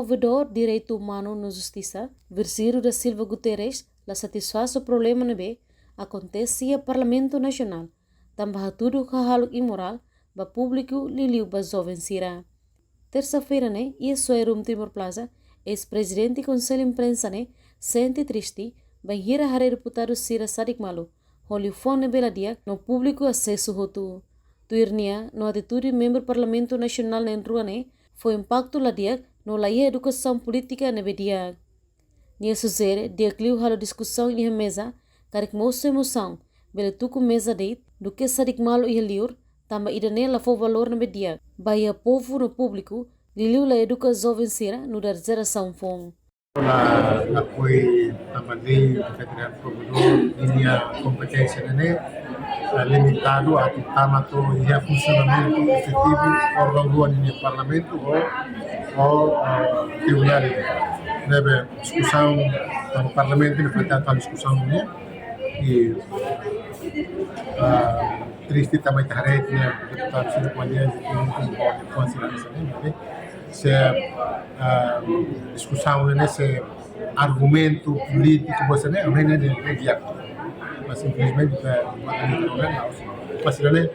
ouvidor direito humano na justiça, Virgílio da Silva Guterres, la satisfaz o problema na B, acontece no Parlamento Nacional. Também Hatudu Hahalok Immoral, ba Publiku liliu ba jovem sira. Terça-feira, né, e isso é Timor Plaza, ex-presidente e conselho imprensa, né, sente triste, ba hira hare deputado sira Sadik Malu, holiu fone bela dia, no público acesso hotu. Tuirnia, no atitude membro Parlamento Nacional na rua, né, foi impacto lá dia, no laia educação política na bedia. Nia sugere, dia cliu halo discussão e mesa, karek moço emoção, bela tuku mesa deit, do que Sadik Malu e liur, tamba idane la fo valor na bedia. Baia povo no público, liliu la educa jovem sira no dar geração fong. La foi também federal provedor linha competência né limitado a tamato e a funcionamento efetivo órgão do linha parlamento ou tribunal deve discussão no parlamento enfrentar a discussão né e triste também tarefa né deputado sendo qualidade de consideração né se discussão nesse argumento político você né não é imediato mas simplesmente mas ele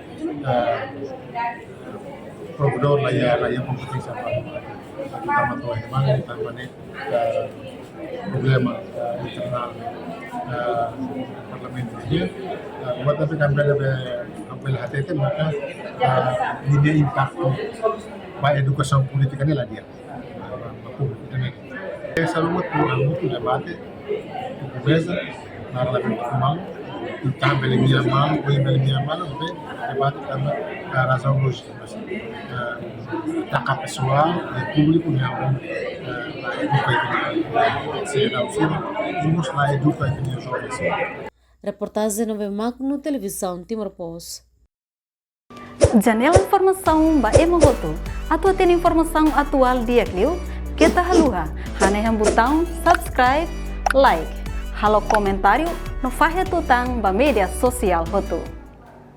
provedor lá ia competência para matar a demanda também problema internal parlamento dia buat tapi ambil hati itu maka ini impacto para educação política nela dia essa muito debate pobreza na relação mal e também minha mal debate também a razão lógica mas tak pessoal e público yang vamos lá educar os jovens. Reportagem no Magno Televisão Timor Post. Janela informação ba emogoto. Atua tem informação atual dia cliu. Kita haluha. Haneham botão subscribe, like. Halo comentário no fahe tutang ba media sosial hotu.